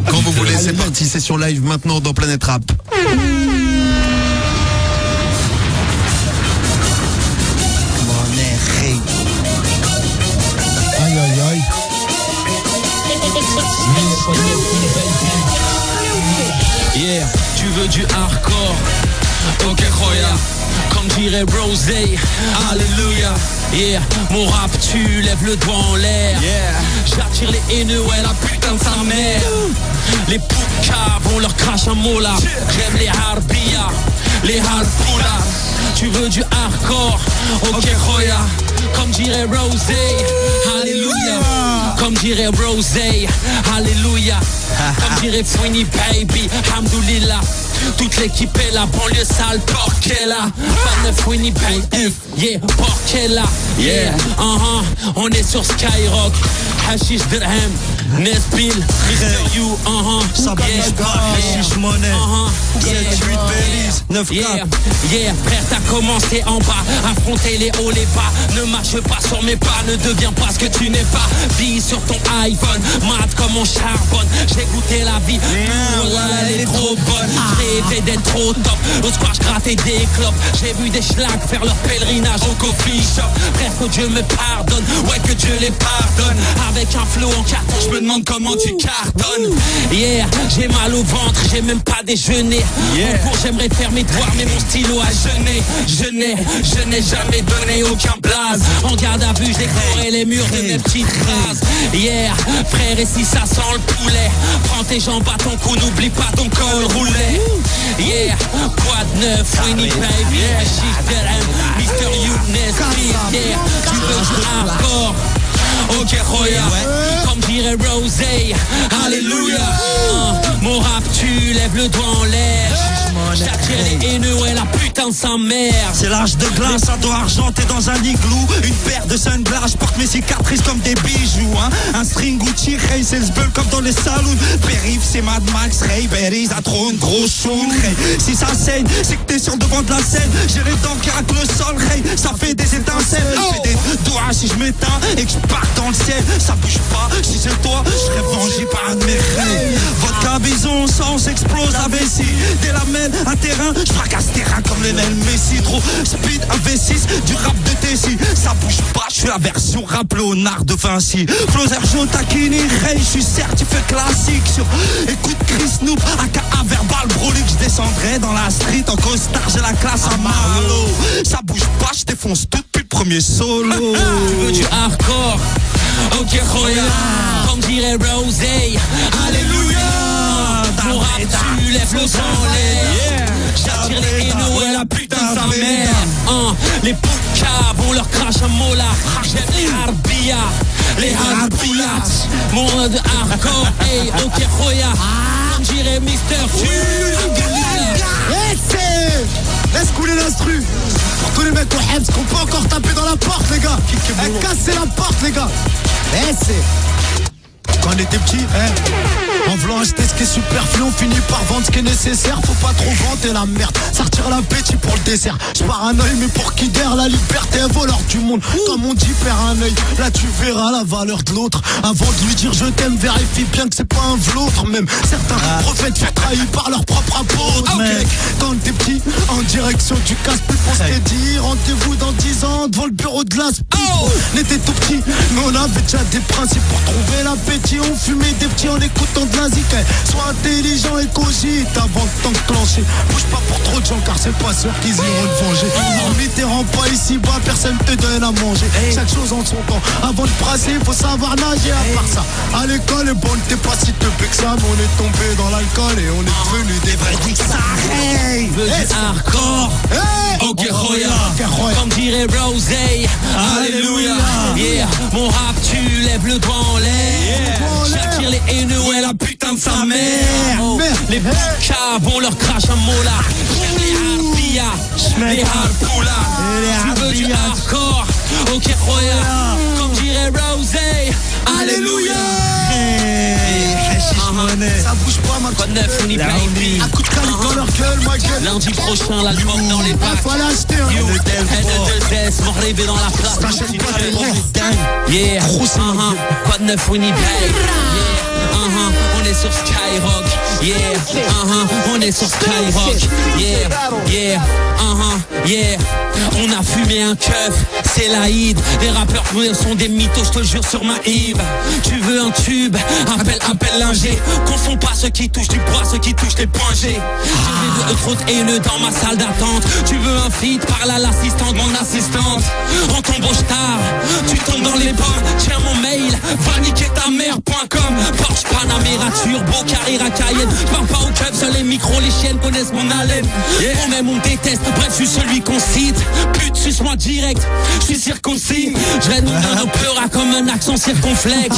Quand vous voulez, c'est parti, session live maintenant dans Planète Rap. Aïe aïe aïe. Yeah, tu veux du hardcore? Ok, Roya, comme dirait Rosé, alléluia. Yeah, mon rap tu lèves le doigt en l'air. Yeah, j'attire les haineux, ouais la putain de sa mère. Les poucaves, on leur crache un mot là. J'aime les harbia, les harpoula. Tu veux du hardcore? Ok, Roya, comme dirait Rosé, alléluia. Comme dirait Rosé, alléluia. Comme dirait Fouini Baby, hamdoulillah. Toute l'équipe est là, banlieue sale, porquella. Fan de Fouini Baby, yeah, porquella. Yeah, on est sur Skyrock. Hashish Dirham, Nesbill, Mr. You, ça bouge pas, Hashish Money, 7-8 Belize, 9-4. Yeah, frère, t'as commencé en bas, affronter les hauts, les bas. Ne marche pas sur mes pas, ne deviens pas ce que tu n'es pas. Bille sur ton iPhone, mat comme on charbonne. J'ai goûté la vie, elle est trop bonne. Rêvé d'être trop top, au square j'grattais des clopes. J'ai vu des schlags faire leur pèlerinage au coffee shop. Frère, que Dieu me pardonne, ouais que Dieu les pardonne. Avec un flow en carton, je me demande comment tu cartonnes. Yeah, j'ai mal au ventre, j'ai même pas déjeuné. En cours j'aimerais faire mes devoirs, mais mon stylo a jeûné. Je n'ai jamais donné aucun blaze. En garde à vue, j'ai décoré les murs de mes petites phrases. Yeah, frère, et si ça sent le poulet, prends tes jambes à ton cou, n'oublie pas ton col roulé. Yeah, quoi de neuf, Winnie Baby, Hashish Dirham, Mr. You, Nesbill. Yeah, tu veux du hardcore? Ok, Roya, comme dirait Rosé, alléluia. Mon rap, tu lèves le doigt en l'air. J'attire les haineux, ouais, la putain de sa mère. C'est l'âge de glace, un dos argenté dans un igloo. Une paire de sunglasses, je porte mes cicatrices comme des bijoux, hein. Un string Gucci, Ray, c'est le bull comme dans les saloons. Périph, c'est Mad Max, Ray, Berries, un trône, gros show, Ray. Si ça saigne, c'est que t'es sur le devant de la scène. J'ai les dents qui raquent le sol, Ray, ça fait des étincelles. Je fais des doigts si je m'éteins et que je pars dans le ciel. Ça bouge pas, si c'est toi, je serais vengé par un de mes rêves. Vodka bison, sang s'explose la vessie. Des lamelles, un terrain, je fracasse terrain comme Lionel Messi. Trop speed, un V6, du rap de Tessie. Ça bouge pas, je suis la version rap Léonard de Vinci. Flow Sergio Tacchini, Ray, je suis certifié classique. Sur écoute Chris Snoop, aka Verbal Broly, je descendrai dans la street en costard, j'ai la classe à Marlowe. Ça bouge pas, je défonce tout depuis le premier solo. Tu veux du hardcore? Ok, Roya, comme dirait Rosé, alléluia. Mon rap, tu lèves le sang en l'air. J'attire les haineux, ouais, la putain de sa mère. Les poucaves, on leur crache un mot là. J'aime les harbia, les harboulas. Mon de hardcore, hey, ok, Roya, comme dirait Mr. Tu. Laisse couler l'instru. Pour tous les mecs au Hems qu'on peut encore taper dans la porte, les gars. Casser la porte, les gars. Quand on était petit, en voulant acheter ce qui est superflu, on finit par vendre ce qui est nécessaire. Faut pas trop vanter la merde, sortir l'appétit pour le dessert. J'pars un œil, mais pour qui dère la liberté est voleur du monde. Comme on dit, perds un œil, là tu verras la valeur de l'autre. Avant de lui dire je t'aime, vérifie bien que c'est pas un v'lautre. Même certains prophètes furent trahis par leur propre apôtre. Quand t'es petit, en direction du casse, plus pour se dire. Rendez-vous dans 10 ans devant le bureau de l'AS. On était tout petits, mais on avait déjà des principes pour trouver l'appétit. On fumait des petits en écoutant de la zik. Sois intelligent et cogite avant de t'enclencher. Bouge pas pour trop de gens car c'est pas sûr qu'ils iront te venger. En Mitterrand pas ici bas, personne te donne à manger. Chaque chose en son temps. Avant de brasser, faut savoir nager. À part ça, à l'école, bon, t'es pas si te que ça, mais on est tombé dans l'alcool et on est devenu des vrais dicks. Hey, veux du hardcore? Ok, Roya, comme dirait Rosé, alléluia. Yeah, mon rap, tu lèves le doigt en l'air. J'attire les haineux, ouais, la putain de sa mère. Les poucaves, on leur crache un mot là. Les harbia, les harpoulas. Tu veux du hardcore? Ok, Roya, comme dirait Rosé, alléluia. Ça bouge pas, ma quoi de neuf, on y baby. Un coup de calice dans leur gueule, ma gueule. Lundi prochain, l'album dans les bacs. Faut l'acheter, Yo, N2S, mort rêvé dans la place. T'achètes pas des Yeah, quoi de neuf, on y baby. Yeah, on est sur Skyrock. Yeah, on est sur Skyrock. Yeah, yeah, yeah. On a fumé un keuf, c'est l'Aïd. Les rappeurs sont des mythos, je te jure sur ma Yves. Tu veux un tube, appelle l'ingé. Confond pas ceux qui touchent du bois, ceux qui touchent les points G. J'ai trop de haineux dans ma salle d'attente. Tu veux un feat, parle à l'assistante, mon assistante. On t'embauche tard, tu tombes dans les pommes. Tiens mon mail, va niquer ta mère.com. Porsche Panamera, Turbo, Carrera, Cayenne. Je parle pas au keuf, seuls les micros, les chiennes connaissent mon haleine. On aime, on déteste, bref je suis celui qu'on cite. Pute, suce-moi direct, je suis circoncis. Je règne dans nos pleuras comme un accent circonflexe.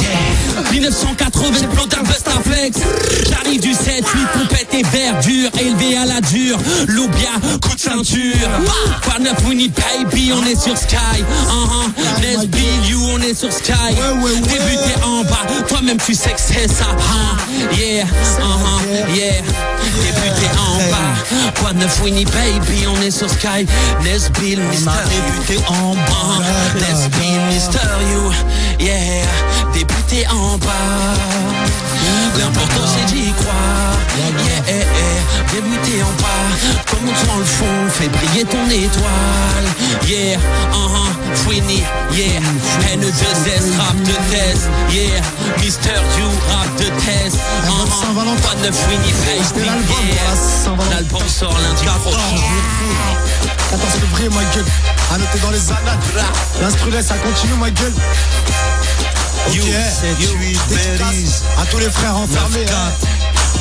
1980, j'explose un Bustaflex. J'arrive du 7-8, pompette et verdure. Élevé à la dure, Loubia, coup de ceinture. Pas neuf Winnie Baby, on est sur Sky. Let's be you, on est sur Sky. Débuté en bas, toi-même tu sais que c'est ça. Yeah, yeah. Débuté en bas, pas neuf Winnie Baby, on est sur Sky. Let's be Mr. Débuté en bas. Let's be Mr. You. Yeah, débuté en bas. L'important c'est d'y croire. Yeah, débuté en bas. Commence dans le fond, fais briller ton étoile. Yeah, Fouini, yeah. N2S, rap de thèse. Yeah, Mr. You, rap de thèse. Pas de Fouini, Baby. Yeah. L'album sort lundi prochain. 14 février, ma gueule. À noter dans les annales. L'instrument, ça continue, ma gueule. Ok, dédicace à tous les frères enfermés.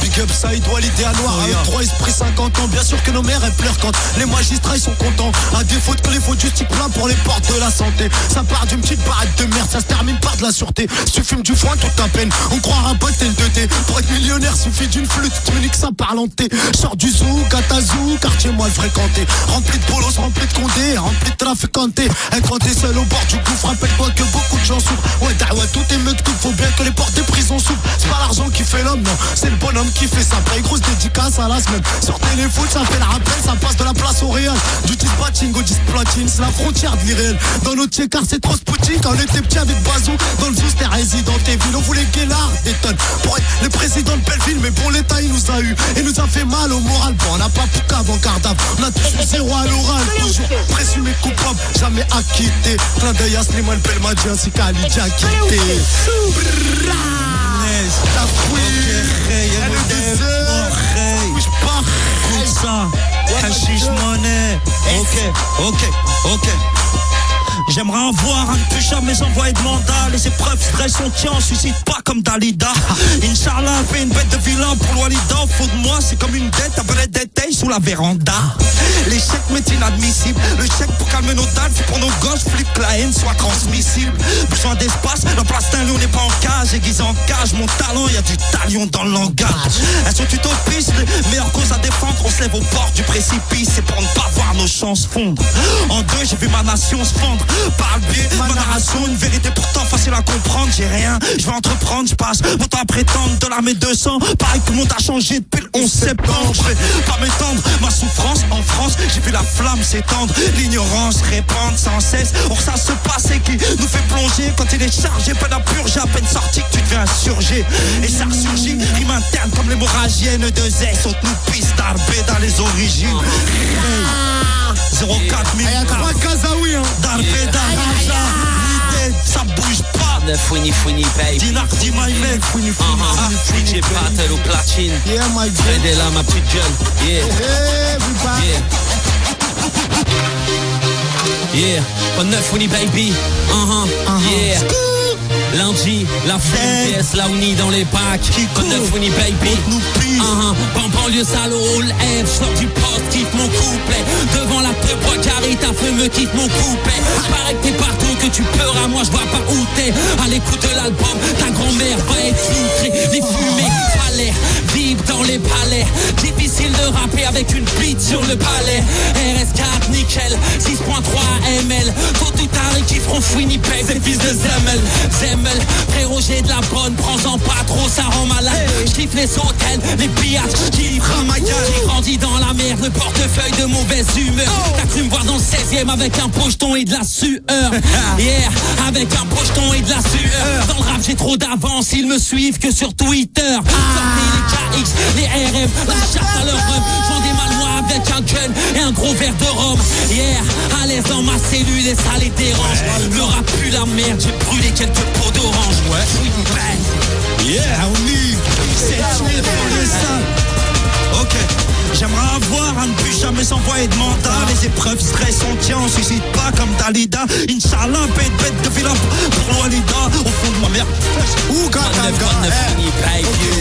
Big up Saïd, Walid et Anwar. Avec 3 esprits 50 ans. Bien sûr que nos mères elles pleurent quand les magistrats ils sont contents. À défaut de que les fautes justice plein pour les portes de la santé. Ça part d'une petite barrette de merde, ça se termine par de la sûreté. Si tu fumes du foin toute ta peine, on croira pas que t'es une 2T. Pour être millionnaire suffit d'une flûte, tu me niques ça parle en thé. Sors du zoo, Katazou, quartier mal fréquenté. Rempli de bolos, rempli de condés, rempli de trafiquantés. Et quand t'es seul au bord du gouffre, rappelle-toi que beaucoup de gens souffrent. Ouais, tout est mieux que tout, faut bien que les portes des prisons s'ouvrent. C'est pas l'argent qui fait l'homme, non, c'est le bonhomme qui fait ça. Paye grosse dédicace à la semaine. Sur téléfoot, ça fait le rappel, ça passe de la place au réel. Du dispatching au displatine, c'est la frontière de l'irréel. Dans notre car c'est trop spouting. Quand on était petit avec Bazou, dans le zoo c'était Resident Evil. On voulait Guélard, des tonnes pour être le président de Belleville. Mais bon, l'État il nous a eu et nous a fait mal au moral. Bon, on n'a pas Pouka avant Cardave. On a toujours zéro à l'oral. Toujours présumé coupable, jamais acquitté. Plein d'œil à Slimane Belmadi ainsi qu'à Ali Diakité. Ta bouge pas. Comme ça, hashish money. Ok. J'aimerais avoir un ne plus jamais envoyer de mandat. Les épreuves stress sont tiens, on suicide pas comme Dalida. Inch'Allah, fait une bête de vilain pour Walida. Au fond de moi, c'est comme une dette, après les détails sous la véranda. L'échec m'est inadmissible. Le chèque pour calmer nos dalles, c'est pour nos gosses, flip que la haine soit transmissible. Besoin d'espace, la place d'un lion n'est pas en cage. Aiguisé en cage, mon talent, y a du talion dans le langage. Elles sont utopistes, les meilleures causes à défendre. On se lève au bord du précipice, c'est pour ne pas voir nos chances fondre. En deux, j'ai vu ma nation se fendre. Par le biais de ma narration, une vérité pourtant facile à comprendre. J'ai rien, je vais entreprendre, je passe mon temps à prétendre de l'armée 200. Pareil que le monde a changé depuis le 11 septembre. Je vais pas m'étendre, ma souffrance en France, j'ai vu la flamme s'étendre. L'ignorance répandre sans cesse. Or ça se passe et qui nous fait plonger. Quand il est chargé, pas d'un purge, à peine sorti que tu deviens insurgé. Et ça ressurgit, rime interne comme l'hémorragie. N2S, on nous pisse d'arbé dans les origines. 04 000 Kazaoui, hein. D'arbé d'Araja. L'idée, ça bouge pas. Fouini, baby. Dinar, dis my mec. Fouini. DJ Battle au platine. Yeah, my girl. Aidez là, ma petite gueule. Yeah. Yeah. On 9 Fouini, baby. Yeah. Lundi, la fête, la unie dans les packs. On 9 Fouini, baby. Banlieue sale au hall F. Sors du poste, kiffe mon couplet. Devant la peu bois carré, ta feu me kiffe mon couplet. Pareil que t'es partout, que tu pleuras, moi je vois pas où t'es. À l'écoute de l'album, ta grand-mère va être filtrée. Les fumées, palais, vivre dans les palais. Difficile de rapper avec une beat sur le palais. RS4, nickel, 6.3 ml. Faut tout arrêter qui feront Fouini, baby. C'est fils de Zemmel, frérot j'ai de la bonne, prends-en pas trop, ça rend malade. J'kiffe les hôtels, les pillages, j'kiffe J'ai grandi dans la merde, le portefeuille de mauvaise humeur. T'as cru me voir dans le 16e avec un pocheton et de la sueur. Yeah, avec un pocheton et de la sueur. Dans le rap j'ai trop d'avance, ils me suivent que sur Twitter. Sortez les KX, les RM, la charte à leur rhum. J'en des Malois avec un gun et un gros verre de rhum. Yeah, à l'aise dans ma cellule et ça les dérange. Le rap pue la merde, j'ai brûlé quelques pots d'orange. Yeah, on y c'est tué pour les salles. Ok. J'aimerais avoir à ne plus jamais s'envoyer de mandat. Les épreuves stress, on tient, on suscite pas comme Dalida. Inch'Allah, bête de villa pour Walida. Au fond de ma mère. Ouh,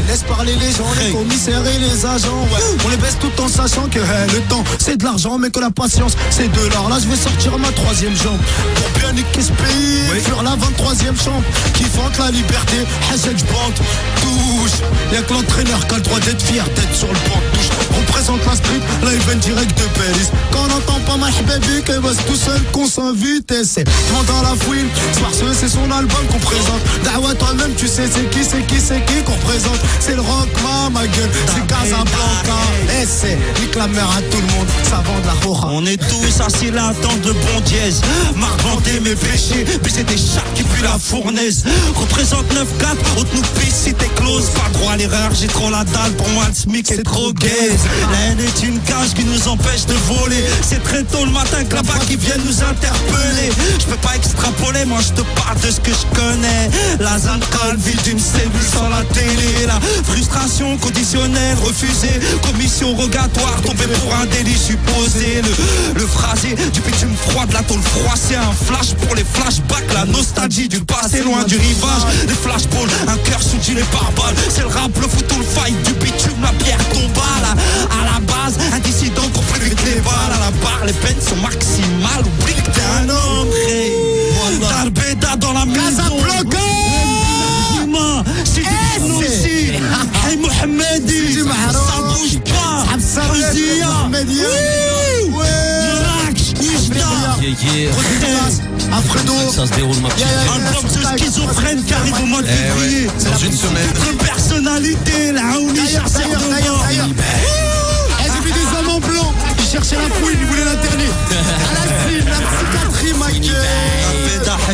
laisse parler les gens, les commissaires et les agents. Ouais. On les baisse tout en sachant que le temps c'est de l'argent, mais que la patience c'est de l'or. Là, je vais sortir ma troisième jambe pour bien niquer ce pays. Sur la 23e chambre qui fente la liberté. Hashtag bande touche. Y'a que l'entraîneur qui a le droit d'être fier d'être sur le banc de touche. Représente la street, live en direct de Paris. Quand on n'entend pas ma baby, qu'elle bosse tout seul, qu'on s'invite et c'est dans la fouine. Parce que c'est son album qu'on présente. Dawa, toi-même, tu sais c'est qui qu'on représente. C'est le rock, ma gueule, c'est Casablanca. Et c'est nique la mère à tout le monde, ça vend de la roja. On est tous assis là, dans de bons dièses. Marc Vendée, mes péchés, puis c'est des chats qui puent la fournaise. Représente 9-4, haute nous pisse si t'es close. Pas droit à l'erreur, j'ai trop la dalle. Pour moi, le SMIC est trop gaze. La haine est une cage qui nous empêche de voler. C'est très tôt le matin que là-bas qui viennent nous interpeller. Je peux pas extrapoler, moi je te parle de ce que je connais. La zone calme, ville d'une cellule sans la télé. La frustration conditionnelle, refusée. Commission rogatoire, tombé pour un délit supposé. Le phrasé du bitume froid, de la tôle froissée. Un flash pour les flashbacks, la nostalgie du passé loin du rivage. Les flashballs, un cœur sous gilet pare-balles. C'est le rap, le foot ou le fight du bitume, la pierre tombe à la base, un dissident qu'on plus vite les balles à la barre, les peines sont maximales. Oublie que t'es un homme, hey. Darbeda dans la maison. Casablanca. C'est du Noussi. Hey Mohamedi. Ça bouge pas. Fousia. Alfredo, ça se déroule ma petite. Un bloc de schizophrène qui arrive au mois de février. Dans une semaine. De personnalité, la Aouni chasseur de mort. j'ai vu des hommes en blanc, ils cherchaient la fouine, ils voulaient l'interner. À la cime, la psychiatrie, ma gueule.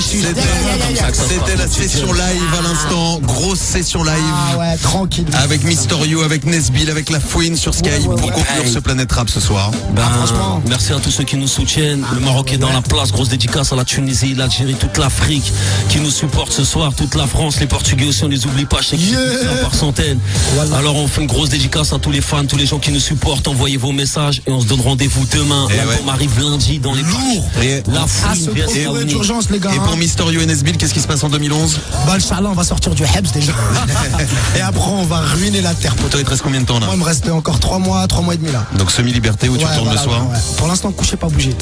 C'était la session live à l'instant, grosse session live. Ah ouais, tranquille. Avec Mysterio, avec Nesbill, avec La Fouine sur Skype pour conclure ce Planète Rap ce soir. Franchement, merci à tous ceux qui nous soutiennent. Le Maroc est dans la place, grosse dédicace à la Tunisie, l'Algérie, toute l'Afrique qui nous supporte ce soir, toute la France, les Portugais aussi, on les oublie pas, je sais qu'ils sont par centaines. Voilà. Alors on fait une grosse dédicace à tous les fans, tous les gens qui nous supportent, envoyez vos messages et on se donne rendez-vous demain. L'album arrive lundi dans les lourds. La Fouine, et d'urgence les gars. Et pour Mysterio et Nesbill, qu'est-ce qui se passe en 2011? Bah Inch'Allah, on va sortir du Hebs déjà. Et après on va ruiner la terre. Toi, il te reste combien de temps là? Moi il me reste encore 3 mois et demi là. Donc semi-liberté où tu retournes le soir? Pour l'instant couché, pas bouger.